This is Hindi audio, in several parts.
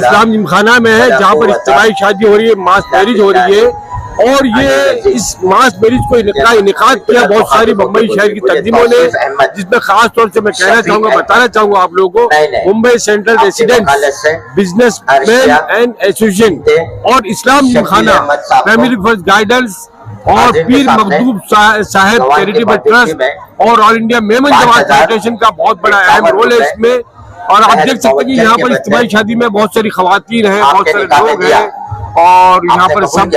इस्लाम जिमखाना में है, जहाँ पर इज्तिमाई शादी हो रही है, मास मैरिज हो रही है। और ये इस मास मैरिज को इनेकाद किया बहुत सारी मुंबई शहर की तंजीमों ने, जिसमें खास तौर से मैं कहना चाहूंगा, बताना चाहूंगा आप लोगों को, Mumbai central residents businessman and association और इस्लाम जिमखाना, फैमिली फर्स्ट गाइडेंस और पीर मखदूम साहब चैरिटेबल ट्रस्ट और ऑल इंडिया मेमन जमात फेडरेशन का बहुत बड़ा अहम रोल है इसमें। और आप देख सकते हैं कि यहाँ पर इज्तिमाई शादी में बहुत सारी खवातीन हैं, बहुत सारे लोग हैं और यहाँ पर सब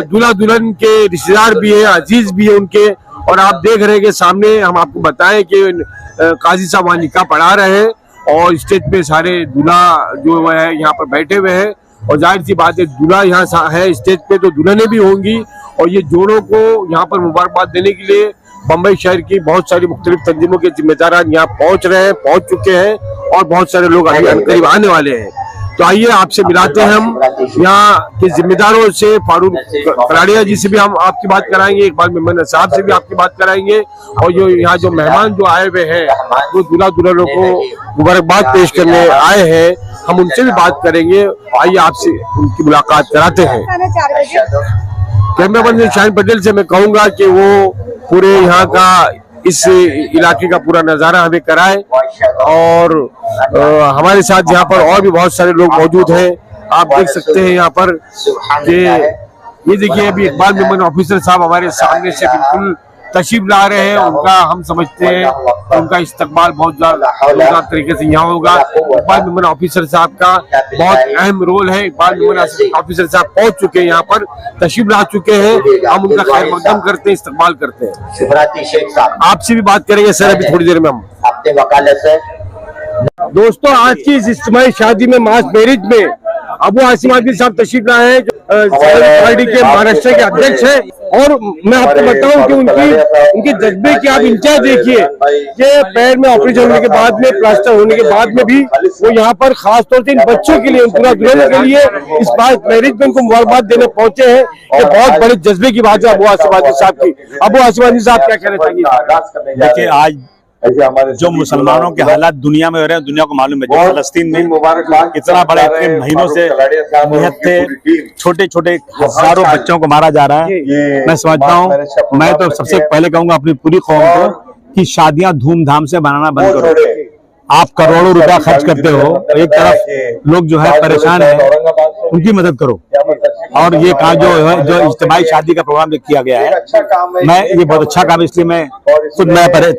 दूल्हा दुल्हन के रिश्तेदार भी है, अजीज भी है उनके। और आप देख रहे हैं कि सामने हम आपको बताएं कि काजी साहब वहाँ निकाह पढ़ा रहे हैं और स्टेज पे सारे दूल्हा जो है यहाँ पर बैठे हुए हैं। और जाहिर सी बात है, दूल्हा यहाँ है स्टेज पे तो दुल्हनें भी होंगी। और ये जोड़ों को यहाँ पर मुबारकबाद देने के लिए बम्बई शहर की बहुत सारी मुख्तलिफ तंजीमों के जिम्मेदार यहाँ पहुँच रहे हैं, पहुँच चुके हैं और बहुत सारे लोग अभी करीब आने वाले हैं। तो आइए आपसे मिलाते हैं हम यहाँ के जिम्मेदारों से। फारूक कलाड़िया जी से भी हम आपकी बात कराएंगे, इकबाल मेमन साहब से भी आपकी बात कराएंगे और जो यहाँ जो मेहमान जो आए हुए हैं, जो दूल्हा दुल्हनों को मुबारकबाद पेश करने आए हैं, हम उनसे भी बात करेंगे। आइए आपसे उनकी मुलाकात कराते हैं। कैमरा पर्सन शाहिन पटेल से मैं कहूँगा कि वो पूरे यहाँ का इस इलाके का पूरा नजारा हमें कराए। और हमारे साथ यहाँ पर और भी बहुत सारे लोग मौजूद हैं। आप देख सकते हैं यहाँ पर कि ये देखिए अभी इकबाल मेमन ऑफिसर साहब हमारे सामने से बिल्कुल तशरीफ ला रहे हैं। उनका हम समझते हैं उनका इस्तकबाल बहुत ज़्यादा तरीके से यहाँ होगा। इकबाल मेमन ऑफिसर साहब का बहुत अहम रोल है। इकबाल मेमन ऑफिसर साहब पहुंच चुके हैं, यहाँ पर तशरीफ ला चुके हैं। हम उनका खैर मकदम करते हैं, इस्तकबाल करते हैं। आपसे भी बात करेंगे सर अभी थोड़ी देर में हम अपने वकालत से। दोस्तों, आज की इस इज्तिमाई शादी में, मास मैरिज में अबू आसिम आदमी साहब तशरीफ लाए हैं, पार्टी के महाराष्ट्र के अध्यक्ष हैं। और मैं आपको बताऊं कि उनके जज्बे की आप इंचार्ज देखिए कि पैर में ऑपरेशन होने के बाद में, प्लास्टर होने के बाद में भी वो यहाँ पर खास तौर से इन बच्चों के लिए, पूरा दुल्हन के लिए इस बात मैरिज में उनको मुबारकबाद देने पहुंचे हैं। ये बहुत बड़े जज्बे की बात है अबू आसिम आदमी साहब की। अबू आसिम आदमी साहब क्या कहना चाहिए? देखिए, आज जो मुसलमानों के हालात दुनिया में हो रहे हैं, दुनिया को मालूम है। फलस्तीन में इतना बड़े इतने महीनों से निहत्थे थे, छोटे छोटे हजारों बच्चों को मारा जा रहा है। मैं समझता हूँ, मैं तो सबसे पहले कहूँगा अपनी पूरी कौम को कि शादियां धूमधाम से बनाना बंद करो। आप करोड़ों रुपया खर्च करते हो, एक तरफ लोग जो है परेशान है, उनकी मदद करो। और ये काम जो इज्तिमाई शादी का प्रोग्राम किया गया है, ये बहुत अच्छा काम है। इसलिए मैं खुद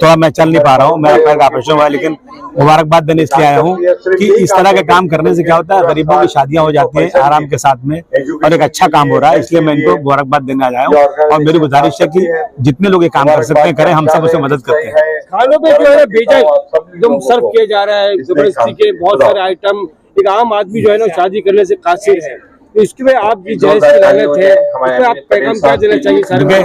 थोड़ा मैं चल नहीं पा रहा हूँ, मेरा पैर का ऑपरेशन हुआ है, लेकिन मुबारकबाद देने इसलिए आया हूँ कि इस तरह के काम करने से क्या होता है, गरीबों की शादियां हो जाती हैं आराम के साथ में और एक अच्छा काम हो रहा है। इसलिए मैं इनको मुबारकबाद देने आया हूँ और मेरी गुजारिश है कि जितने लोग ये काम कर सकते हैं करें, हम सब उसे मदद करते हैं। खानों पे जो है बेजा एकदम सर्व किया जा रहा है, जबरदस्ती के बहुत सारे आइटम। एक आम आदमी जो है ना शादी करने से कासिर है, तो इसके में आप जायज की लानत है, इसमें आप पैगाम क्या देना चाहिए?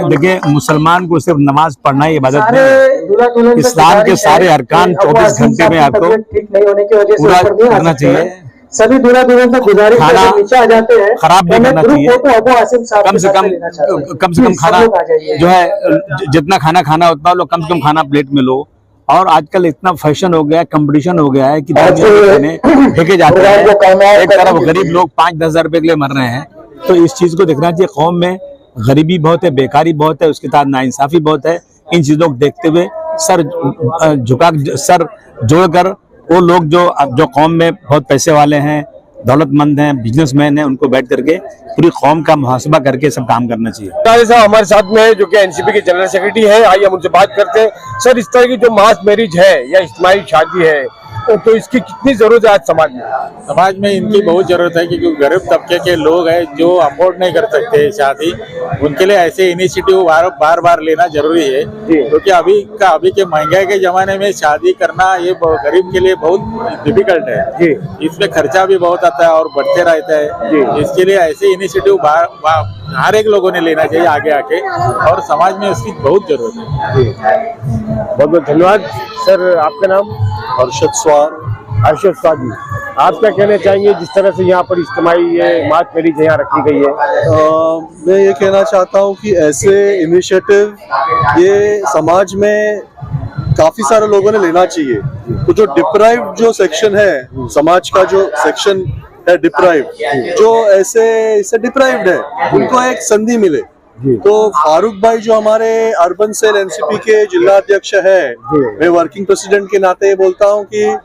देखिए, मुसलमान को सिर्फ नमाज पढ़ना ही इबादत नहीं है। इस्लाम के सारे अरकान 24 घंटे में आपको पूरा करना चाहिए। सभी दूल्हा दुल्हन से गुजारिश है नीचे आ जाते हैं, खराब नहीं करना चाहिए। कम से कम खाना जो है, जितना खाना खाना उतना लोग कम से कम खाना प्लेट में लो। और आजकल इतना फैशन हो गया है, कंपटीशन हो गया है कि फेंके जाते हैं। एक तरफ गरीब लोग 5-10 हजार रुपए के लिए मर रहे हैं, तो इस चीज को देखना चाहिए। कौम में गरीबी बहुत है, बेकारी बहुत है, उसके साथ नाइंसाफी बहुत है। इन चीजों को देखते हुए सर जोड़कर वो लोग जो कौम में बहुत पैसे वाले हैं, दौलतमंद हैं, बिजनेसमैन हैं, उनको बैठ करके पूरी कौम का मुहासबा करके सब काम करना चाहिए। साहब हमारे साथ में है जो कि एनसीपी के जनरल सेक्रेटरी है। आइए हम उनसे बात करते हैं। सर, इस तरह की जो मास मैरिज है या इज्तिमाई शादी है, तो इसकी कितनी जरूरत है आज समाज में? समाज में इनकी बहुत जरूरत है, क्योंकि गरीब तबके के लोग हैं जो अफोर्ड नहीं कर सकते शादी, उनके लिए ऐसे इनिशिएटिव बार बार लेना जरूरी है। क्योंकि अभी के महंगाई के जमाने में शादी करना ये गरीब के लिए बहुत डिफिकल्ट है। इसमें खर्चा भी बहुत आता है और बढ़ते रहता है। इसके लिए ऐसे इनिशिएटिव हर एक लोगों ने लेना चाहिए आगे आके, और समाज में उसकी बहुत जरूरत है। बहुत बहुत धन्यवाद। सर, आपका नाम? अरशद स्वाद जी, आप क्या कहना चाहेंगे जिस तरह से यहाँ पर इज्तिमाई मास मैरिज यहाँ रखी गई है? मैं ये कहना चाहता हूँ कि ऐसे इनिशिएटिव ये समाज में काफी सारे लोगों ने लेना चाहिए। तो जो डिप्राइव्ड जो सेक्शन है समाज का, जो सेक्शन डिप्राइव्ड, जो ऐसे डिप्राइव्ड है, उनको एक संधि मिले। तो फारूक भाई जो हमारे अर्बन सेल एनसीपी के जिला अध्यक्ष है, मैं वर्किंग प्रेसिडेंट के नाते बोलता हूं कि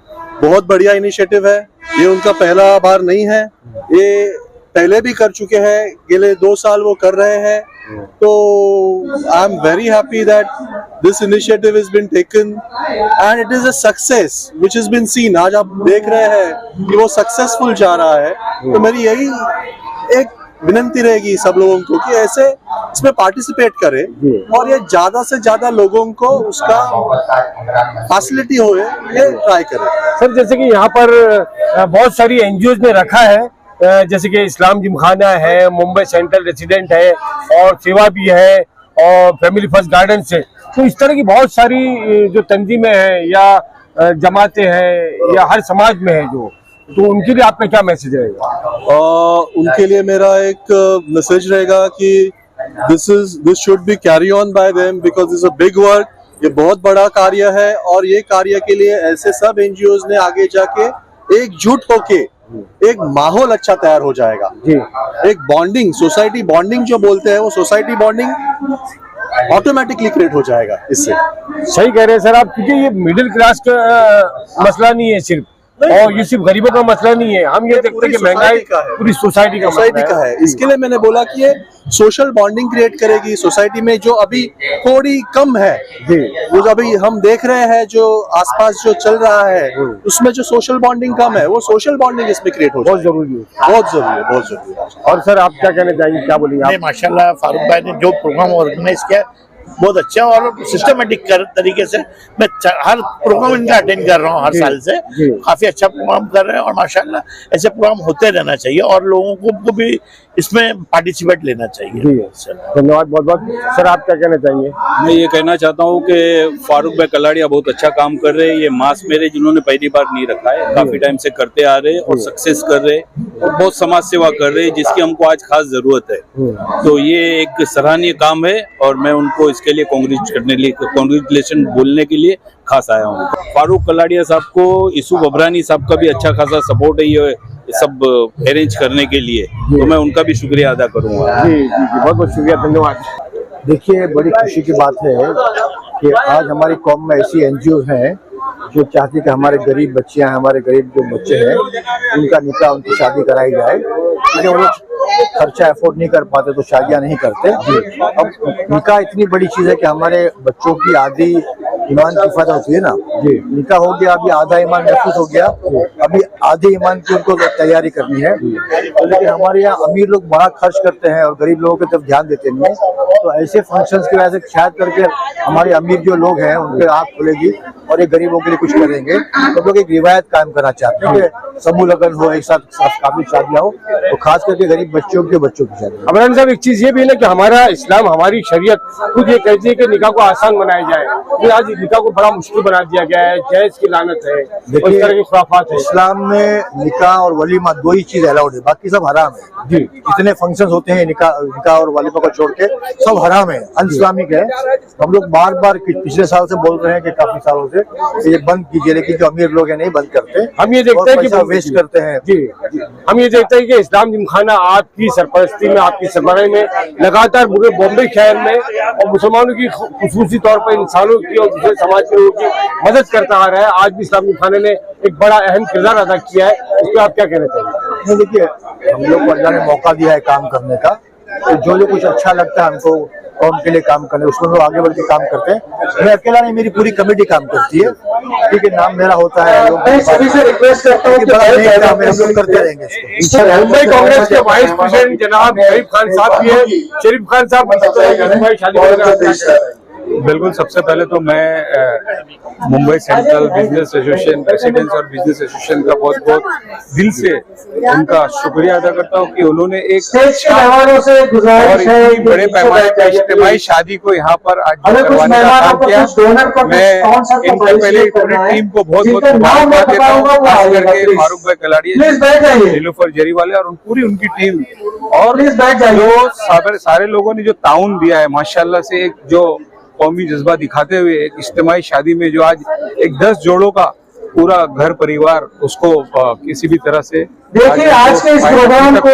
बहुत बढ़िया इनिशिएटिव है। ये उनका पहला बार नहीं है, ये पहले भी कर चुके हैं, अगले 2 साल वो कर रहे हैं। तो I am very happy that this initiative is been taken and it is a success which is been seen. आज आप देख रहे हैं कि वो सक्सेसफुल जा रहा है। तो मेरी यही एक विनती रहेगी सब लोगों को कि ऐसे इसमें पार्टिसिपेट करें और ये ज्यादा से ज्यादा लोगों को उसका फैसिलिटी हो ये ट्राई करें। सर जैसे कि यहाँ पर बहुत सारी एनजीओ ने रखा है, जैसे कि इस्लाम जिमखाना है, मुंबई सेंट्रल रेसिडेंट है और सेवा भी है और फैमिली फर्स्ट गार्डन्स है। तो इस तरह की बहुत सारी जो तंजीमें हैं या जमातें हैं या हर समाज में है जो, तो उनके लिए आपका क्या मैसेज रहेगा? उनके लिए मेरा एक मैसेज रहेगा कि this should be carry on by them because this a big work. ये बहुत बड़ा कार्य है और ये कार्य के लिए ऐसे सब एनजीओज ने आगे जाके एकजुट होके एक माहौल अच्छा तैयार हो जाएगा। एक बॉन्डिंग, सोसाइटी बॉन्डिंग जो बोलते हैं, वो सोसाइटी बॉन्डिंग ऑटोमेटिकली क्रिएट हो जाएगा इससे। सही कह रहे हैं सर आप, क्योंकि ये मिडिल क्लास का मसला नहीं है सिर्फ, और ये सिर्फ गरीबों का मसला नहीं है। हम ये देखते हैं कि महंगाई पूरी सोसाइटी का है। इसके लिए मैंने बोला कि ये सोशल बॉन्डिंग क्रिएट करेगी सोसाइटी में, जो अभी थोड़ी कम है। वो जो अभी हम देख रहे हैं जो आसपास जो चल रहा है उसमें जो सोशल बॉन्डिंग कम है, वो सोशल बॉन्डिंग इसमें क्रिएट हो, बहुत जरूरी है, बहुत जरूरी है। और सर आप क्या कहना चाहेंगे, क्या बोलेंगे आप? माशाल्लाह फारूक भाई ने जो प्रोग्राम ऑर्गेनाइज किया बहुत अच्छा और सिस्टमेटिक तरीके से मैं हर प्रोग्राम इनका अटेंड कर रहा हूँ हर साल से। काफी अच्छा प्रोग्राम कर रहे हैं और माशाल्लाह ऐसे प्रोग्राम होते रहना चाहिए और लोगों को भी इसमें पार्टिसिपेट लेना चाहिए। धन्यवाद बहुत बहुत। सर आप क्या कहना चाहेंगे? मैं ये कहना चाहता हूँ कि फारूक भाई कलाड़िया बहुत अच्छा काम कर रहे हैं। ये मास मैरिज इन्होंने पहली बार नहीं रखा है, काफी टाइम से करते आ रहे हैं और सक्सेस कर रहे हैं और बहुत समाज सेवा कर रहे हैं जिसकी हमको आज खास जरूरत है। तो ये एक सराहनीय काम है और मैं उनको इसके लिए कांग्रेचुलेशन बोलने के लिए खास आया हूँ। फारूक कलाड़िया साहब को यूसुफ अबरानी साहब का भी अच्छा खासा सपोर्ट है ये सब अरेंज करने के लिए, तो मैं उनका भी शुक्रिया अदा करूंगा। जी जी जी, बहुत बहुत शुक्रिया, धन्यवाद। देखिए बड़ी खुशी की बात है कि आज हमारी कौम में ऐसी एनजीओ हैं जो चाहती कि हमारे गरीब बच्चियां, हमारे गरीब जो बच्चे हैं उनका निकाह, उनकी शादी कराई जाए, क्योंकि वो लोग खर्चा अफोर्ड नहीं कर पाते तो शादियां नहीं करते। अब निकाह इतनी बड़ी चीज है कि हमारे बच्चों की आधी ईमान की फायदा होती है ना। निकाह हो गया, अभी आधा ईमान महफूज हो गया, अभी आधे ईमान की उनको तैयारी करनी है। तो लेकिन हमारे यहाँ अमीर लोग बड़ा खर्च करते हैं और गरीब लोगों की तरफ ध्यान देते नहीं है। तो ऐसे फंक्शंस की वजह से शायद करके हमारे अमीर जो लोग हैं उनके आँख खुलेगी और ये गरीबों के लिए कुछ करेंगे। तो लोग एक रिवायत कायम करना चाहते हैं कि समूह लगन हो, एक साथ काफी शादियां हो, तो खास करके गरीब बच्चों की शादी। अमरान साहब एक चीज ये भी है ना कि हमारा इस्लाम, हमारी शरीयत खुद ये कहती है कि निकाह को आसान बनाया जाए, तो आज निकाह को बड़ा मुश्किल बना दिया गया है, जहेज की लानत है, इस तरह की खुराफात है। इस्लाम में निकाह और वलीमा दो ही चीज अलाउड है, बाकी सब हराम है। जी, जितने फंक्शन होते हैं निकाह और वलीमा को छोड़ के सब हराम है, अनइस्लामिक है। हम लोग बार बार पिछले साल से बोल रहे हैं कि काफी सालों से ये बंद कीजिए, लेकिन जो अमीर लोग हैं नहीं बंद करते। हम ये देखते हैं कि वेस्ट करते हैं। जी, हम ये देखते हैं कि इस्लाम जिमखाना आपकी सरपरस्ती में, आपकी सरबराही में लगातार पूरे बॉम्बे शहर में और मुसलमानों की खुसूसी तौर पर इंसानों की और दूसरे समाज के लोगों की मदद करता आ रहा है। आज भी इस्लाम जिमखाने ने एक बड़ा अहम किरदार अदा किया है, इस पर आप क्या कहना चाहिए? देखिए हम लोग को अल्लाह ने मौका दिया है काम करने का, तो जो कुछ अच्छा लगता है हमको कौम के लिए काम करने, उसमें लोग आगे बढ़ के काम करते हैं। मैं अकेला नहीं, मेरी पूरी कमेटी काम करती है, ठीक है, नाम मेरा होता है। सभी से रिक्वेस्ट करता हूँ कि हम लोग करते रहेंगे। मुंबई कांग्रेस के वाइस प्रेसिडेंट जनाब शरीफ खान साहब भी है। शरीफ खान साहब, बिल्कुल, सबसे पहले तो मैं Mumbai central business association, residence और बिजनेस एसोसिएशन का बहुत बहुत दिल से उनका शुक्रिया अदा करता हूँ कि उन्होंने एक और इतनी बड़े पैमाने पर इज्तिमाई शादी को यहाँ पर आज करवाने का काम किया। मैं इनके पहले पूरी टीम को बहुत बहुत मुबारकबाद देता हूँ, खास करके फारूक भाई कलाड़िया, नीलूफर जरीवाले और पूरी उनकी टीम, और जो सारे लोगों ने जो ताउन दिया है माशाल्लाह से, एक जो कौमी जज्बा दिखाते हुए एक इज्तिमाई शादी में जो आज एक 10 जोड़ों का पूरा घर परिवार उसको किसी भी तरह से देखिए आज के इस प्रोग्राम को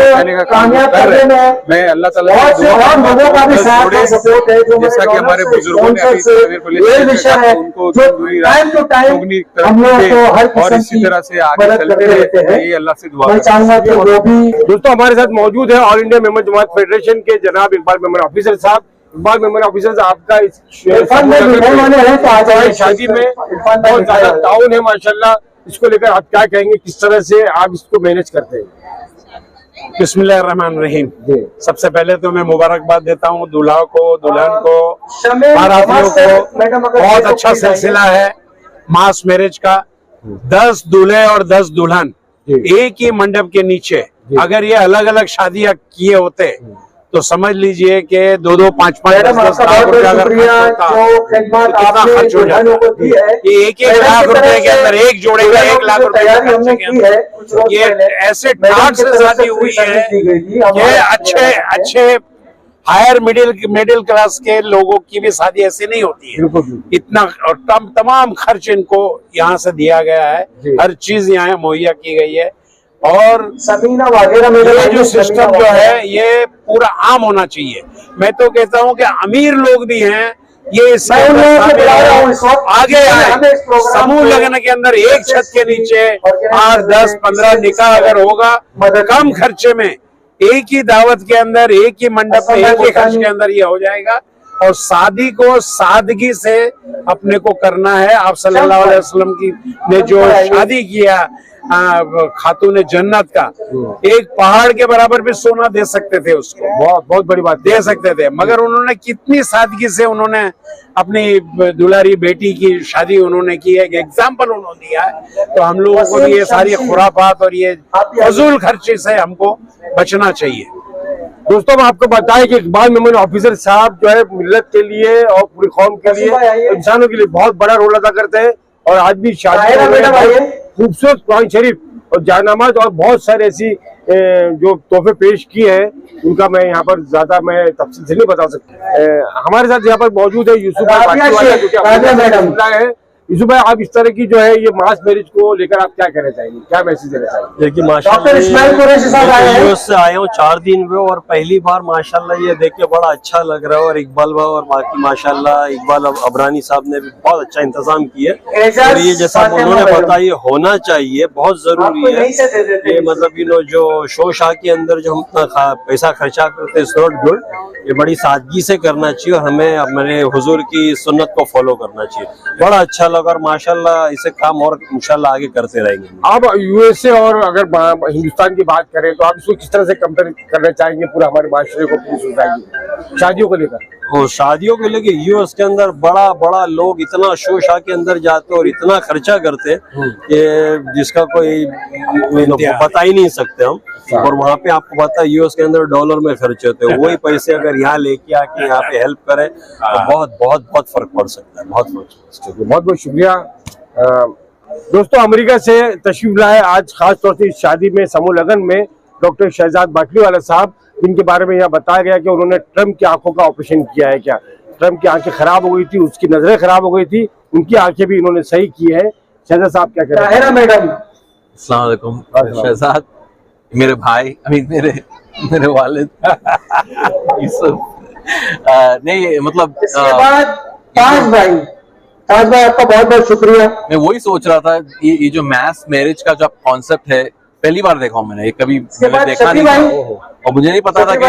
कामयाब करने में मैं अल्लाह ताला बहुत से और लोगों का भी साथ है, सपोर्ट है, जो जैसा कि हमारे बुजुर्गों ने अभी ये विषय है उनको जो टाइम टू टाइम हम लोग को हर और किस्म इसी की तरह से आगे मदद चलते करते रहते रहते हैं। हैं। ये अल्लाह से दुआ मैं चाहूंगा कि वो भी दोस्तों हमारे साथ मौजूद है ऑल इंडिया मेमन जमात फेडरेशन के जनाब इकबाल मेमन ऑफिसर साहब। इकबाल मेमन ऑफिसर साहब, आपका इस इरफान में मिलने वाले हैं तो आज आइए शादी में इरफान बहुत में ज्यादा ताउन है माशाल्लाह, इसको लेकर आप क्या कहेंगे, किस तरह से आप इसको मैनेज करते हैं? बिस्मिल्लाहिर्रहमानिर्रहीम। सबसे पहले तो मैं मुबारकबाद देता हूँ दूल्हा को, दुल्हन को, शमीर बारातियों को। मैडम अगर बहुत देखो अच्छा प्लीज आइए। सिलसिला है मास मैरिज का। 10 दूल्हे और 10 दुल्हन एक ही मंडप के नीचे, अगर ये अलग अलग शादियां किए होते तो समझ लीजिए कि 2-2, 5-5, मैडम 10-10 आपका लाख बहुत रुपया बहुत अगर शुक्रिया खर्च होता जो खिदमत तो कितना आपने खर्च हो दुल्हनों जाता। को दी है। ये एक लाख रुपए के अंदर, एक जोड़े का 1 लाख रुपए तैयारी हमने की है कुछ रोज ये पहले। ऐसे मैडम ठाट की से तरफ शादी से हुई फ्री है सर्विस दी गई थी। ये हमारे अच्छे हायर मिडिल क्लास के लोगों की भी शादी ऐसी नहीं होती है। इतना और तमाम खर्च इनको यहाँ से दिया गया है, हर चीज यहाँ मुहैया की गई है। और समीना वगैरह में ये जो सिस्टम जो है ये पूरा आम होना चाहिए। मैं तो कहता हूँ कि अमीर लोग भी हैं ये इसके मैं उन अंदर लोगों से शामिल बुला रहा हूँ हो, इस वक्त। आगे हमें आए। इस प्रोग्राम समूह को लगन के अंदर एक छत के नीचे 8, 10, 15 निकाह अगर होगा कम खर्चे में, एक ही दावत के अंदर, एक ही मंडप में, एक ही खर्च के अंदर ये हो जाएगा। और शादी को सादगी से अपने को करना है। आप सल्लल्लाहु अलैहि वसल्लम की ने जो शादी किया खातून जन्नत का, एक पहाड़ के बराबर भी सोना दे सकते थे उसको, बहुत बहुत बड़ी बात दे सकते थे, मगर उन्होंने कितनी सादगी से उन्होंने अपनी दुलारी बेटी की शादी उन्होंने की है, एक एग्जाम्पल उन्होंने दिया है। तो हम लोगों को भी ये सारी खुराफात और ये फजूल खर्चे से हमको बचना चाहिए। दोस्तों हम आपको बताएं कि इकबाल मेमन ऑफिसर साहब जो है मिल्लत के लिए और पूरी कौम के लिए, इंसानों के लिए बहुत बड़ा रोल अदा करते हैं। और आज भी शादी में खूबसूरत कुरान शरीफ और जायनमाज और बहुत सारे ऐसी जो तोहफे पेश किए हैं, उनका मैं यहाँ पर ज्यादा मैं तफसील से नहीं बता सकता। हमारे साथ यहाँ पर मौजूद है यूसुफ भाई जो कि यूसुफ भाई, आप इस तरह की जो है ये मास मैरिज को लेकर आप क्या कहना चाहेंगे, क्या मैसेज देना चाहेंगे? देखिए माशाल्लाह यूएस से आए हूँ 4 दिन में और पहली बार माशाल्लाह ये देख के बड़ा अच्छा लग रहा है। और इकबाल भाई और बाकी माशाल्लाह इकबाल अबरानी साहब ने भी बहुत अच्छा इंतजाम किया। और ये जैसा उन्होंने बताया ये होना चाहिए, बहुत जरूरी है। ये मतलब जो शो शाह के अंदर जो हम इतना पैसा खर्चा करते हैं इट्स नॉट गुड। ये बड़ी सादगी से करना चाहिए और हमें अपने हुजूर की सुन्नत को फॉलो करना चाहिए। बड़ा अच्छा लगा और माशाल्लाह इसे काम और इंशाल्लाह आगे करते रहेंगे। आप यूएसए और अगर हिंदुस्तान की बात करें तो आप इसको किस तरह से कंपेयर करना चाहेंगे पूरा हमारे माशरे को, पूरी सोसाइटी शादियों को लेकर? और शादियों के लिए यूएस के अंदर बड़ा लोग इतना शो शाह के अंदर जाते और इतना खर्चा करते कि जिसका कोई बता ही नहीं सकते हम। और वहाँ पे आपको पता है यूएस के अंदर डॉलर में खर्च होते हैं, वही पैसे अगर यहाँ लेके आके यहाँ पे हेल्प करे तो बहुत फर्क पड़ सकता है, बहुत बहुत शुक्रिया। दोस्तों अमेरिका से तशरीफ लाए आज खास तौर से इस शादी में समूह लगन में डॉक्टर शहजाद बाटलीवाला साहब, जिनके बारे में यहाँ बताया गया कि उन्होंने ट्रम्प की आंखों का ऑपरेशन किया है। क्या ट्रम्प की आंखें खराब हो गई थी, उसकी नजरें खराब हो गई थी, उनकी आंखें भी इन्होंने सही की है। शहजाद साहब क्या कह रहे हैं? मैडम अस्सलाम वालेकुम। शहजाद मेरे भाई, अभी मेरे वालिद नहीं मतलब इसके बाद ताज भाई आपका बहुत बहुत शुक्रिया। मैं वही सोच रहा था ये जो मास मैरिज का जो कॉन्सेप्ट है पहली बार देखा हूँ मैंने, ये कभी मैंने देखा नहीं था और मुझे नहीं पता था कि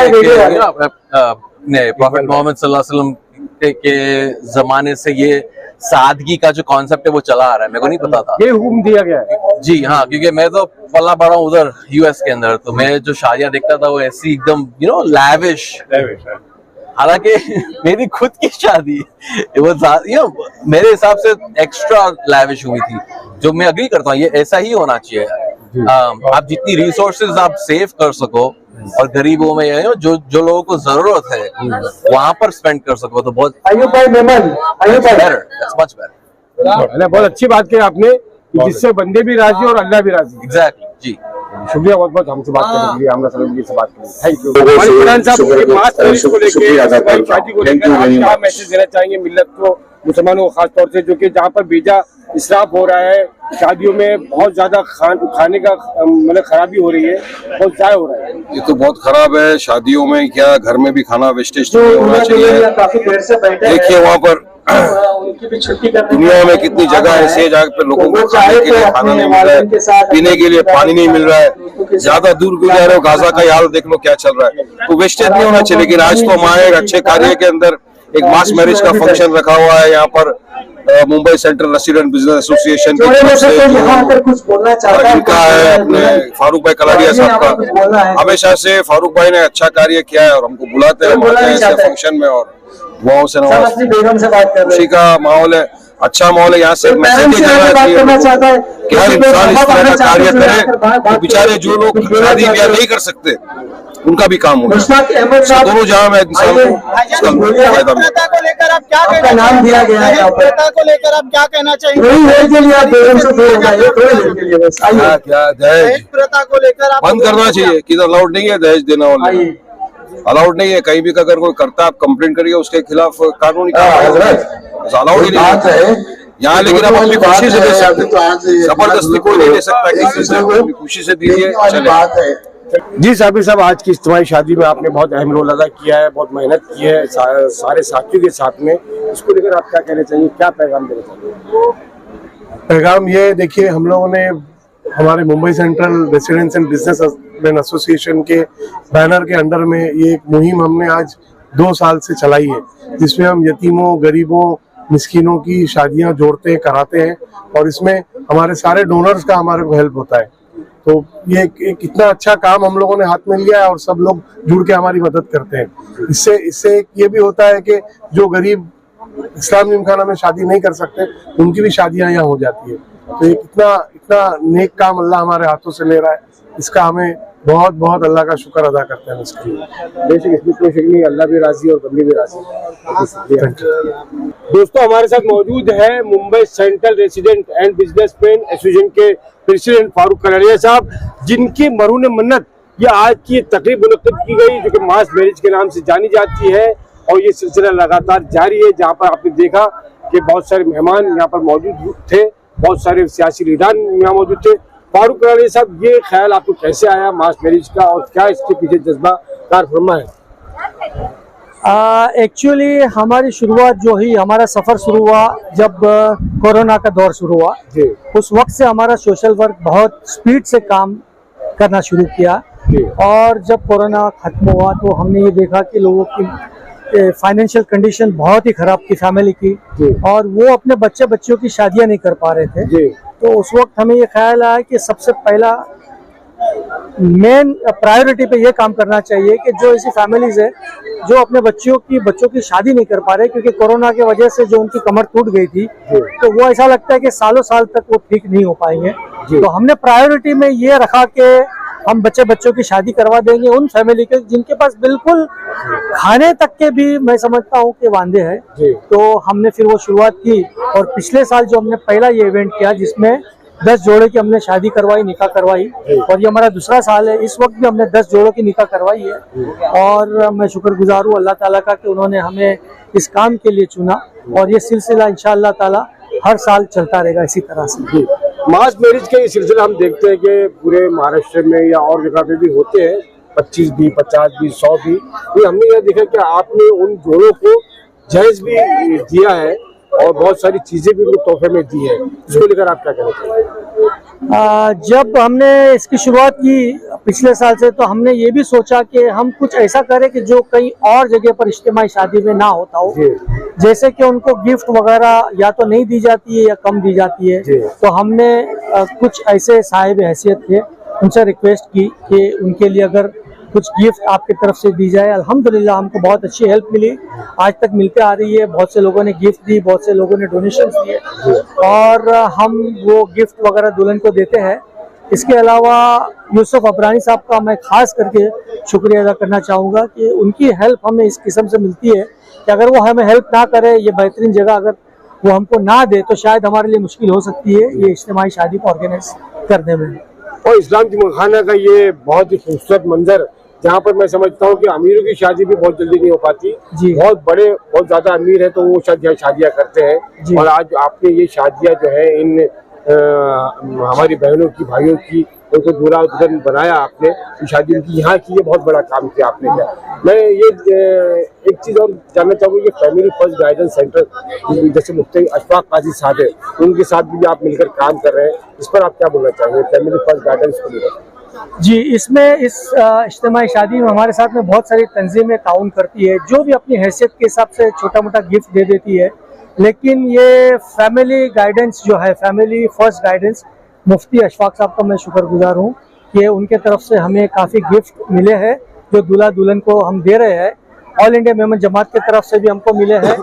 प्रॉफेट मोहम्मद सल्लल्लाहु अलैहि वसल्लम के जमाने से ये सादगी का जो कॉन्सेप्ट है वो चला आ रहा है, मेरे को नहीं पता था। ये हुक्म दिया गया है? जी हाँ, क्योंकि मैं तो पला बड़ा हूँ उधर यूएस के अंदर, तो मैं जो शादियां देखता था वो ऐसी एकदम लैविश। हालांकि मेरी खुद की शादी वो मेरे हिसाब से एक्स्ट्रा लैविश हुई थी, जो मैं अग्री करता हूँ ये ऐसा ही होना चाहिए। आप जितनी रिसोर्सेज आप सेव कर सको और गरीबों में जो लोगों को जरूरत है वहां पर स्पेंड कर सको तो बहुत बहुत अच्छी बात की आपने, जिससे बंदे भी राजी और अल्लाह भी राजी। एग्जैक्टली जी। शुक्रिया बहुत बहुत हमसे बात करने के लिए, हमरा सलाम से बात करें। Thank you. हमारे प्रधान साहब शादी को लेकर क्या मैसेज देना चाहेंगे मिल्लत को, मुसलमानों को, खास तौर से जो कि जहाँ पर बेजा इसराफ हो रहा है, शादियों में बहुत ज्यादा खाने का मतलब खराबी हो रही है, बहुत ज़ाया हो रहा है। ये तो बहुत खराब है। शादियों में क्या, घर में भी खाना वेस्टेज नहीं होना चाहिए। देखिए वहाँ पर दुनिया में कितनी जगह ऐसी है जहाँ पे लोगों को खाने के लिए खाना नहीं मिल रहा है, पीने के लिए पानी नहीं मिल रहा है। ज्यादा दूर क्यों जा रहे हो, गाजा का हाल देख लो क्या चल रहा है। तो वेस्टेज नहीं होना चाहिए। लेकिन आज तो हमारे एक अच्छे कार्य के अंदर एक मास मैरिज का फंक्शन रखा हुआ है यहाँ पर Mumbai central resident business association की तरफ से, इनका है अपने फारूक भाई कलाड़िया साहब का। हमेशा से फारूक भाई ने अच्छा कार्य किया है और हमको बुलाते हैं, हम आते हैं ऐसे फंक्शन में और दुआओं से नवाज। खुशी का माहौल है, अच्छा माहौल है। यहाँ से मैसेज देना चाहिए कि हर इंसान इस तरह का कार्य करे। तो बेचारे जो लोग शादी ब्याह नहीं कर सकते उनका भी काम होगा। दोनों जहाँ में इंसान को इसका फायदा मिलेगा। को लेकर आप क्या कहना, नाम दिया गया है को लेकर आप क्या कहना चाहिए? क्या दहेज प्रथा को लेकर आप बंद करना चाहिए, किधर अलाउड नहीं है दहेज देना वाले, अलाउड नहीं है कहीं भी। अगर कोई करता है आप कंप्लेंट करिए, उसके खिलाफ कानूनी अलाउड ही नहीं है यहाँ। लेकिन आप अपनी खुशी से दे सकते, जबरदस्ती कोई नहीं दे सकता किसी से, अपनी खुशी से दीजिए चले। जी साबिर साहब, आज की इज्तिमाई शादी में आपने बहुत अहम रोल अदा किया है, बहुत मेहनत की है सारे साथियों के साथ में। इसको लेकर आप क्या कहना चाहिए, क्या पैगाम देना चाहिए? पैगाम ये देखिए, हम लोगों ने हमारे Mumbai central residence and business association के बैनर के अंडर में ये एक मुहिम हमने आज 2 साल से चलाई है, जिसमें हम यतीमों, गरीबों, मिस्किनों की शादियां जोड़ते हैं, कराते हैं और इसमें हमारे सारे डोनर्स का हमारे को हेल्प होता है। तो ये कितना अच्छा काम हम लोगों ने हाथ में लिया है और सब लोग जुड़ के हमारी मदद करते हैं। इससे ये भी होता है कि जो गरीब इस्लाम जिमखाना में शादी नहीं कर सकते उनकी भी शादियां यहाँ हो जाती है। तो ये इतना नेक काम अल्लाह हमारे हाथों से ले रहा है, इसका हमें बहुत बहुत अल्लाह का शुक्र अदा करते हैं इसके लिए। बेशक इसमें कोई शक नहीं, अल्लाह भी राजी और बंदे भी राजी। दोस्तों हमारे साथ मौजूद है Mumbai central resident and businessman association के प्रेसिडेंट फारूक कलाड़िया साहब, जिनकी मरून मन्नत ये आज की तकरीब मुनक्किद की गई, जो कि मास मैरिज के नाम से जानी जाती है। और ये सिलसिला लगातार जारी है, जहाँ पर आपने देखा कि बहुत सारे मेहमान यहाँ पर मौजूद थे, बहुत सारे सियासी लीडर यहाँ मौजूद थे। फारूक कलाड़िया साहब, ये ख्याल आपको कैसे आया मास मैरिज का और क्या इसके पीछे जज्बा कार फरमा है? एक्चुअली हमारी शुरुआत जो ही हमारा सफ़र शुरू हुआ जब कोरोना का दौर शुरू हुआ, उस वक्त से हमारा सोशल वर्क बहुत स्पीड से काम करना शुरू किया। और जब कोरोना खत्म हुआ तो हमने ये देखा कि लोगों की फाइनेंशियल कंडीशन बहुत ही ख़राब थी फैमिली की, और वो अपने बच्चों की शादियां नहीं कर पा रहे थे। तो उस वक्त हमें ये ख्याल आया कि सबसे पहला मेन प्रायोरिटी पे ये काम करना चाहिए कि जो ऐसी फैमिलीज है जो अपने बच्चों की शादी नहीं कर पा रहे, क्योंकि कोरोना की वजह से जो उनकी कमर टूट गई थी, तो वो ऐसा लगता है कि सालों साल तक वो ठीक नहीं हो पाएंगे। तो हमने प्रायोरिटी में ये रखा कि हम बच्चों की शादी करवा देंगे उन फैमिली के जिनके पास बिल्कुल खाने तक के भी मैं समझता हूँ कि वांदे हैं। तो हमने फिर वो शुरुआत की, और पिछले साल जो हमने पहला ये इवेंट किया जिसमें 10 जोड़े की हमने शादी करवाई, निकाह करवाई, और ये हमारा दूसरा साल है। इस वक्त भी हमने 10 जोड़ों की निकाह करवाई है, और मैं शुक्रगुजार हूँ अल्लाह ताला का कि उन्होंने हमें इस काम के लिए चुना, और ये सिलसिला इंशाअल्लाह ताला हर साल चलता रहेगा इसी तरह से। मास मैरिज के ये सिलसिला हम देखते हैं कि पूरे महाराष्ट्र में या और जगह पे भी होते हैं, 25 भी, 50 भी, 100 भी। तो हमने यह देखा कि आपने उन जोड़ों को जहेज भी दिया है और बहुत सारी चीजें भी उनको तोहफे में दी है। इसको लेकर आप क्या कहना चाहिए? जब हमने इसकी शुरुआत की पिछले साल से, तो हमने ये भी सोचा कि हम कुछ ऐसा करें कि जो कहीं और जगह पर इज्तिमाई शादी में ना होता हो, जैसे कि उनको गिफ्ट वगैरह या तो नहीं दी जाती है या कम दी जाती है। तो हमने कुछ ऐसे साहिब हैसियत थे उनसे रिक्वेस्ट की कि उनके लिए अगर कुछ गिफ्ट आपकी तरफ से दी जाए। अल्हम्दुलिल्लाह हमको बहुत अच्छी हेल्प मिली, आज तक मिलते आ रही है। बहुत से लोगों ने गिफ्ट दी, बहुत से लोगों ने डोनेशंस दिए, और हम वो गिफ्ट वगैरह दुल्हन को देते हैं। इसके अलावा यूसुफ अबरानी साहब का मैं खास करके शुक्रिया अदा करना चाहूँगा कि उनकी हेल्प हमें इस किस्म से मिलती है कि अगर वो हमें हेल्प ना करे, ये बेहतरीन जगह अगर वो हमको ना दे, तो शायद हमारे लिए मुश्किल हो सकती है ये इज्तिमाई शादी को ऑर्गेनाइज करने में। और इस्लाम जिमखाना का ये बहुत ही खूबसूरत मंजर जहाँ पर मैं समझता हूँ कि अमीरों की शादी भी बहुत जल्दी नहीं हो पाती, बहुत ज्यादा अमीर है तो वो शादियाँ करते हैं। और आज आपने ये शादियाँ जो है इन हमारी बहनों की, भाइयों की, उनको दूल्हा दुल्हन बनाया आपने, शादी उनकी यहाँ की, ये बहुत बड़ा काम किया आपने किया। मैं ये एक चीज और जानना चाहूँगी कि फैमिली फर्स्ट गाइडेंस सेंटर जैसे मुफ्ती अशफाक काजी साहब है, उनके साथ भी आप मिलकर काम कर रहे हैं, इस पर आप क्या बोलना चाहेंगे फैमिली फर्स्ट गाइडेंस को लेकर? जी, इसमें इस इज्तिमाई शादी में हमारे साथ में बहुत सारी तंजीमें ताउन करती है, जो भी अपनी हैसियत के हिसाब से छोटा मोटा गिफ्ट दे देती है। लेकिन ये फैमिली गाइडेंस जो है, फैमिली फर्स्ट गाइडेंस, मुफ्ती अशफाक साहब का मैं शुक्रगुजार हूँ कि उनके तरफ से हमें काफ़ी गिफ्ट मिले हैं जो दूल्हा दुल्हन को हम दे रहे हैं। ऑल इंडिया मेमन जमात की तरफ से भी हमको मिले हैं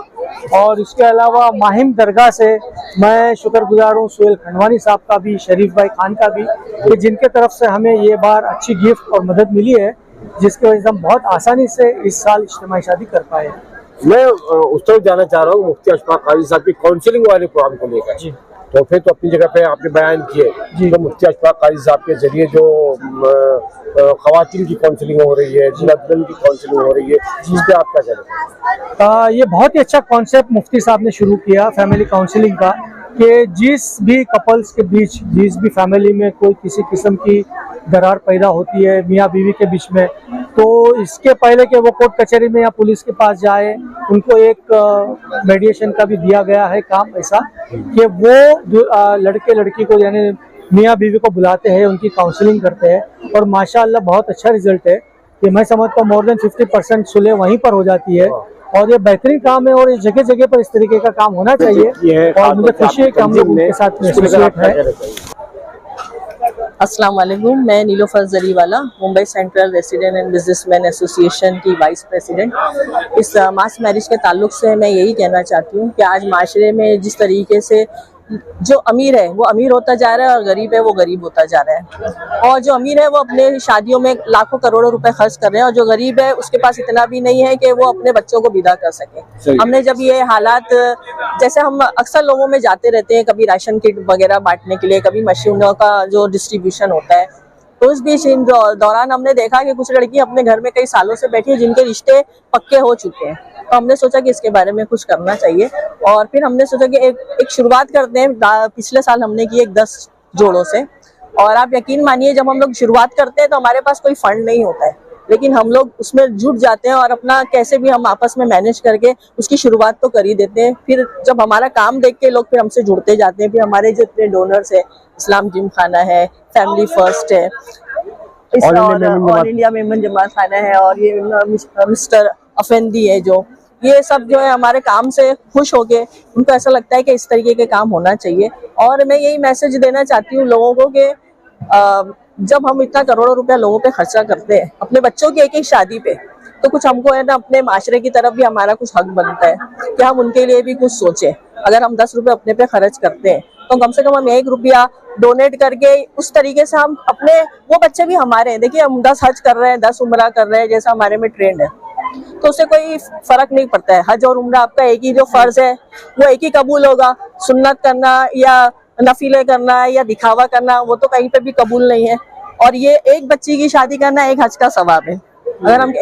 और इसके अलावा माहिम दरगाह से मैं शुक्रगुजार हूँ सुहेल खंडवानी साहब का भी, शरीफ भाई खान का भी, कि जिनके तरफ से हमें ये बार अच्छी गिफ्ट और मदद मिली है, जिसकी वजह से हम बहुत आसानी से इस साल इज्तिमाई शादी कर पाए। मैं उस तरफ जाना चाह रहा हूँ मुफ्ती अशफाक काजी साहब की काउंसलिंग वाले प्रोग्राम को लेकर। तो फिर तो अपनी जगह पे आपने बयान किए, तो मुफ्ती अशफाक काजी साहब के जरिए जो खवातीन की काउंसलिंग हो रही है, दूल्हा दुल्हन की काउंसलिंग हो रही है, जिस पे आप क्या करेंगे? ये बहुत ही अच्छा कॉन्सेप्ट मुफ्ती साहब ने शुरू किया फैमिली काउंसलिंग का, कि जिस भी कपल्स के बीच, जिस भी फैमिली में कोई किसी किस्म की दरार पैदा होती है मियाँ बीवी के बीच में, तो इसके पहले कि वो कोर्ट कचहरी में या पुलिस के पास जाए, उनको एक मेडिएशन का भी दिया गया है काम ऐसा कि वो लड़के लड़की को यानी मियाँ बीवी को बुलाते हैं, उनकी काउंसलिंग करते हैं और माशाअल्लाह बहुत अच्छा रिजल्ट है कि मैं समझता हूँ मोर देन 50% सुलह वहीं पर हो जाती है और ये बेहतरीन काम है और इस जगह जगह पर इस तरीके का काम होना चाहिए और मुझे खुशी है कि हम लोग उनके साथ एसोसिएट है। अस्सलाम वालेकुम, मैं Nilofar Zariwala, Mumbai central resident and businessman association की वाइस प्रेसिडेंट। इस मास मैरिज के ताल्लुक से मैं यही कहना चाहती हूँ कि आज माशरे में जिस तरीके से जो अमीर है वो अमीर होता जा रहा है और गरीब है वो गरीब होता जा रहा है, और जो अमीर है वो अपने शादियों में लाखों करोड़ों रुपए खर्च कर रहे हैं और जो गरीब है उसके पास इतना भी नहीं है कि वो अपने बच्चों को विदा कर सके। हमने जब ये हालात, जैसे हम अक्सर लोगों में जाते रहते हैं, कभी राशन किट वगैरह बांटने के लिए, कभी मशीनों का जो डिस्ट्रीब्यूशन होता है, तो उस बीच इन दौरान हमने देखा कि कुछ लड़की अपने घर में कई सालों से बैठी है जिनके रिश्ते पक्के हो चुके हैं। तो हमने सोचा कि इसके बारे में कुछ करना चाहिए और फिर हमने सोचा कि एक शुरुआत करते हैं। पिछले साल हमने की 10 जोड़ों से, और आप यकीन मानिए जब हम लोग शुरुआत करते हैं तो हमारे पास कोई फंड नहीं होता है, लेकिन हम लोग उसमें जुट जाते हैं और अपना कैसे भी हम आपस में मैनेज करके उसकी शुरुआत तो कर ही देते हैं। फिर जब हमारा काम देख के लोग फिर हमसे जुड़ते जाते हैं। फिर हमारे जितने डोनर्स है, इस्लाम जिम खाना है, फैमिली फर्स्ट है, ऑल इंडिया मेमन जमात खाना है और ये मिस्टर अफेंदी है, जो ये सब जो है हमारे काम से खुश होके उनको ऐसा लगता है कि इस तरीके के काम होना चाहिए। और मैं यही मैसेज देना चाहती हूँ लोगों को कि जब हम इतना करोड़ों रुपया लोगों पे खर्चा करते हैं अपने बच्चों की एक शादी पे, तो कुछ हमको है ना अपने माशरे की तरफ भी हमारा कुछ हक बनता है कि हम उनके लिए भी कुछ सोचें। अगर हम 10 रुपए अपने पे खर्च करते हैं तो कम से कम हम 1 रुपया डोनेट करके उस तरीके से हम अपने, वो बच्चे भी हमारे हैं, देखिए हम 10 हज कर रहे हैं, 10 उम्रा कर रहे हैं, जैसा हमारे में ट्रेंड है, तो उससे कोई फर्क नहीं पड़ता है। हज और उम्रा आपका एक ही जो फर्ज है वो एक ही कबूल होगा। सुन्नत करना या नफिले करना या दिखावा करना वो तो कहीं पे भी कबूल नहीं है। और ये एक बच्ची की शादी करना एक हज का सवाब है। अगर हम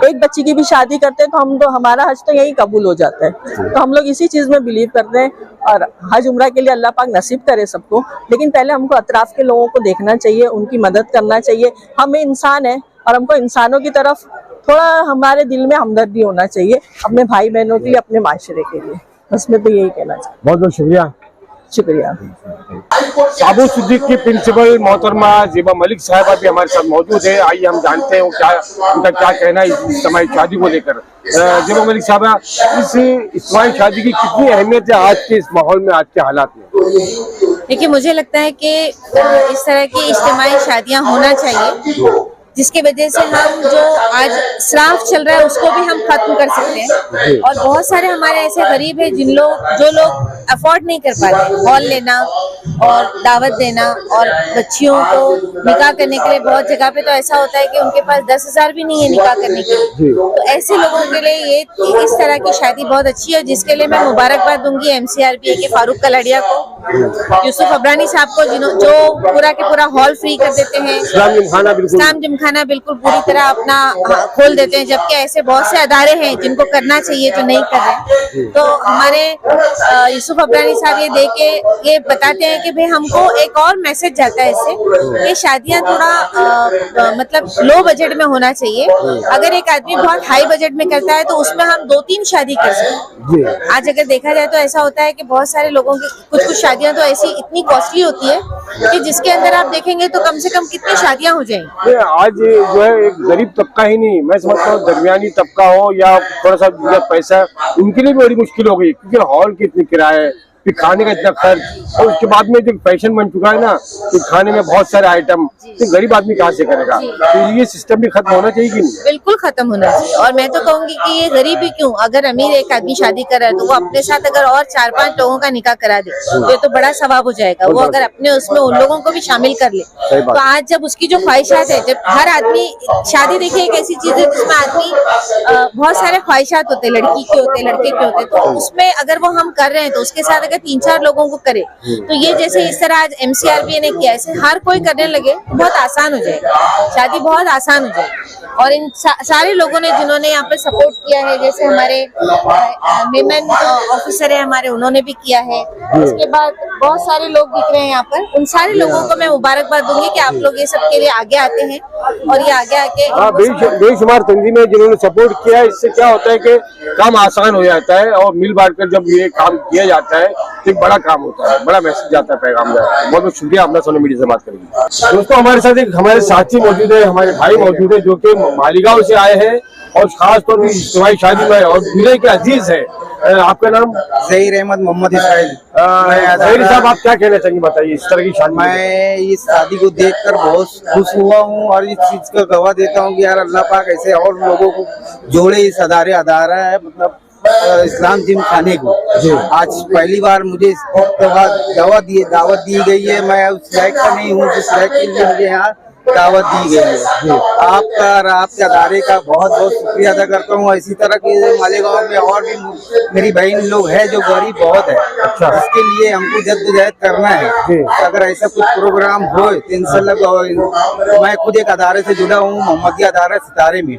एक बच्ची की भी शादी करते हैं तो हमारा हज तो यही कबूल हो जाता है। तो हम लोग इसी चीज में बिलीव करते हैं और हज उम्रा के लिए अल्लाह पाक नसीब करे सबको, लेकिन पहले हमको अतराफ के लोगों को देखना चाहिए, उनकी मदद करना चाहिए। हम इंसान हैं और हमको इंसानों की तरफ थोड़ा हमारे दिल में हमदर्दी होना चाहिए, अपने भाई बहनों के लिए, अपने माशरे के लिए। बस मैं तो यही कहना चाहती हूँ। बहुत बहुत शुक्रिया। शुक्रिया। साबु सिद्दीक की प्रिंसिपल मोहतरमा ज़ेबा मलिक साहबा भी हमारे साथ मौजूद है। आइए हम जानते हैं क्या उनका क्या कहना है इस इज्तिमाई शादी को लेकर। ज़ेबा मलिक साहबा, इस इज्तिमाई शादी की कितनी अहमियत है आज के इस माहौल में, आज के हालात में? देखिए, मुझे लगता है कि इस तरह की इज्तिमाई शादियाँ होना चाहिए, जिसकी वजह से हम जो आज इसराफ चल रहा है उसको भी हम खत्म कर सकते हैं। और बहुत सारे हमारे ऐसे गरीब हैं जो लोग अफोर्ड नहीं कर पाते हॉल लेना और दावत देना, और बच्चियों को निकाह करने के लिए बहुत जगह पे तो ऐसा होता है कि उनके पास 10,000 भी नहीं है निकाह करने के लिए। तो ऐसे लोगों के लिए ये इस तरह की शादी बहुत अच्छी है, जिसके लिए मैं मुबारकबाद दूंगी MCRPA के फारूक कलाडिया को, यूसुफ अबरानी साहब को, जो पूरा के पूरा हॉल फ्री कर देते हैं, इस्लाम जिम खाना बिल्कुल पूरी तरह अपना खोल देते हैं, जबकि ऐसे बहुत से अदारे हैं जिनको करना चाहिए जो नहीं कर रहे। तो हमारे यूसुफ अब्रानी साहब ये दे के ये बताते हैं कि भाई हमको एक और मैसेज जाता है इससे कि शादियां थोड़ा मतलब लो बजट में होना चाहिए। अगर एक आदमी बहुत हाई बजट में करता है तो उसमें हम 2-3 शादी कर सकते हैं। आज अगर देखा जाए तो ऐसा होता है कि बहुत सारे लोगों की कुछ शादियां तो ऐसी इतनी कॉस्टली होती है कि जिसके अंदर आप देखेंगे तो कम से कम कितनी शादियां हो जाएंगी। आज जो है एक गरीब तबका ही नहीं, मैं समझता हूँ दरमियानी तबका हो या थोड़ा सा पैसा, उनके लिए भी बड़ी मुश्किल हो गई, क्योंकि हॉल की इतनी किराए, फिर खाने का इतना खर्च, और उसके बाद में जो फैशन बन चुका है ना कि खाने में बहुत सारे आइटम, तो गरीब आदमी कहाँ से करेगा? तो ये सिस्टम भी खत्म होना चाहिए कि नहीं? बिल्कुल खत्म होना चाहिए। और मैं तो कहूंगी कि ये गरीब ही क्यों, अगर अमीर एक आदमी शादी कर रहा है तो वो अपने साथ अगर और 4-5 लोगों का निकाह करा दे तो ये तो बड़ा सवाब हो जाएगा। वो अगर अपने उसमें उन लोगों को भी शामिल कर ले तो आज जब उसकी जो ख्वाहिशात है, जब हर आदमी शादी देखिए एक ऐसी चीज है जिसमें आदमी बहुत सारे ख्वाहिशात होते हैं, लड़की के होते हैं, लड़के के होते हैं, तो उसमें अगर वो हम कर रहे हैं तो उसके साथ अगर 3-4 लोगों को करे तो ये जैसे इस तरह आज MCRBA ने किया, ऐसे हर कोई करने लगे तो बहुत आसान हो जाएगा, शादी बहुत आसान हो जाएगी। और इन सारे लोगों ने जिन्होंने यहाँ पे सपोर्ट किया है, जैसे हमारे विमेन ऑफिसर है हमारे, उन्होंने भी किया है। उसके बाद बहुत सारे लोग दिख रहे हैं यहाँ पर, उन सारे लोगों को मैं मुबारकबाद दूंगी कि आप लोग ये सब के लिए आगे आते हैं और ये आगे आके बेशुमार तंजीमें जिन्होंने सपोर्ट किया है। इससे क्या होता है कि काम आसान हो जाता है और मिल बांट कर जब ये काम किया जाता है तो एक बड़ा काम होता है, बड़ा मैसेज जाता है, पैगाम जाता है। बहुत बहुत शुक्रिया, अपना सोने मीडिया से बात करेंगे। दोस्तों हमारे साथ एक हमारे साथी मौजूद है, हमारे भाई मौजूद है जो कि मालीगांव से आए हैं और खास तौर पर इज्तिमाई शादी में और दूल्हे के अजीज है। आपका नाम? ज़हीर अहमद मोहम्मद इसराइल। ज़हीर साहब, आप क्या कहना चाहेंगे, बताइए इस तरह की शादी? मैं इस शादी को देखकर बहुत खुश हुआ हूँ और इस चीज का गवाह देता हूँ कि यार अल्लाह पाक ऐसे और लोगों को जोड़े इस अदारा है, मतलब इस्लाम जिम खाने को। आज पहली बार मुझे दावत दी गई है। मैं उस लायक का नहीं हूँ जिस लायक के लिए मुझे यहाँ दावत दी गई है। आपका और आपके अदारे का बहुत बहुत शुक्रिया अदा करता हूँ। इसी तरह के मालेगांव में और भी मेरी बहन लोग हैं जो गरीब बहुत है, इसके लिए हमको जद्दोजहद करना है। अगर ऐसा कुछ प्रोग्राम हो तो इंशाल्लाह, मैं खुद एक अदारे से जुड़ा हूँ, मोहम्मदिया अदारा सितारे में,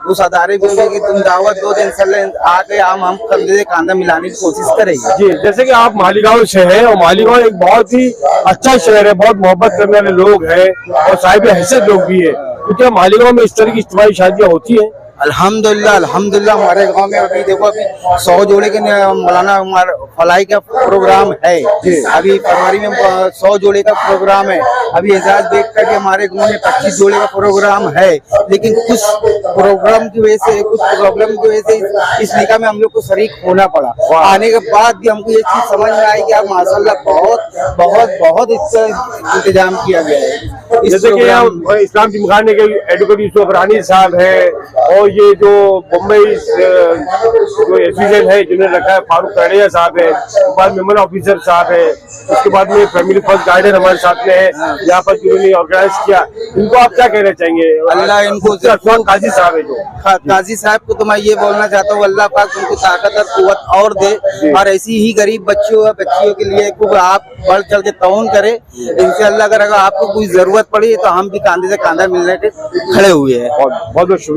उस अदारे को कि तुम दावत दो तो इंशाल्लाह आके हम कंधे से कांधा मिलाने की कोशिश करेंगे। जी, जैसे कि आप मालीगांव से हैं और मालीगांव एक बहुत ही अच्छा शहर है, बहुत मोहब्बत करने वाले लोग हैं और साहिब हैसियत लोग भी है, तो क्या मालीगांव में इस तरह की इज्तिमाई शादियाँ होती है? अल्हम्दुलिल्लाह हमारे गांव में अभी देखो, अभी 100 जोड़े के मौलाना फलाई का प्रोग्राम है। अभी फरवरी में 100 जोड़े का प्रोग्राम है। अभी एजाज बेग का भी हमारे गांव में 25 जोड़े का प्रोग्राम है। लेकिन कुछ प्रोग्राम की वजह से, कुछ प्रॉब्लम की वजह से इस निकाह में हम लोग को शरीक होना पड़ा। आने के बाद भी हमको ये चीज समझ में आई कि अब माशाल्लाह बहुत बहुत बहुत इसका इंतजाम किया गया है। जैसे कि इस्लाम जिमखाने के एडवोकेट यूसुफ अब्रानी साहब है और ये जो मुंबई जो एसोसिएशन है जिन्होंने रखा है फारूक कड़िया साहब है, बाद मेमन ऑफिसर साहब है, उसके बाद में फैमिली फर्स्ट गार्डन हमारे साथ में है यहाँ पर जिन्होंने ऑर्गेनाइज किया, इनको आप क्या कहना चाहेंगे? अल्लाह इनको, काजी साहब है जो काजी साहब को तो मैं ये बोलना चाहता हूँ, अल्लाह पाक उनको ताकत और कुव्वत और दे और ऐसी ही गरीब बच्चियों के लिए आप बढ़ चढ़ के ताउन करे। इंशाअल्लाह अगर आपको कोई जरूरत पड़ी तो हम भी कांधे से कांधा मिलने के खड़े हुए हैं। बहुत बहुत शुक्रिया।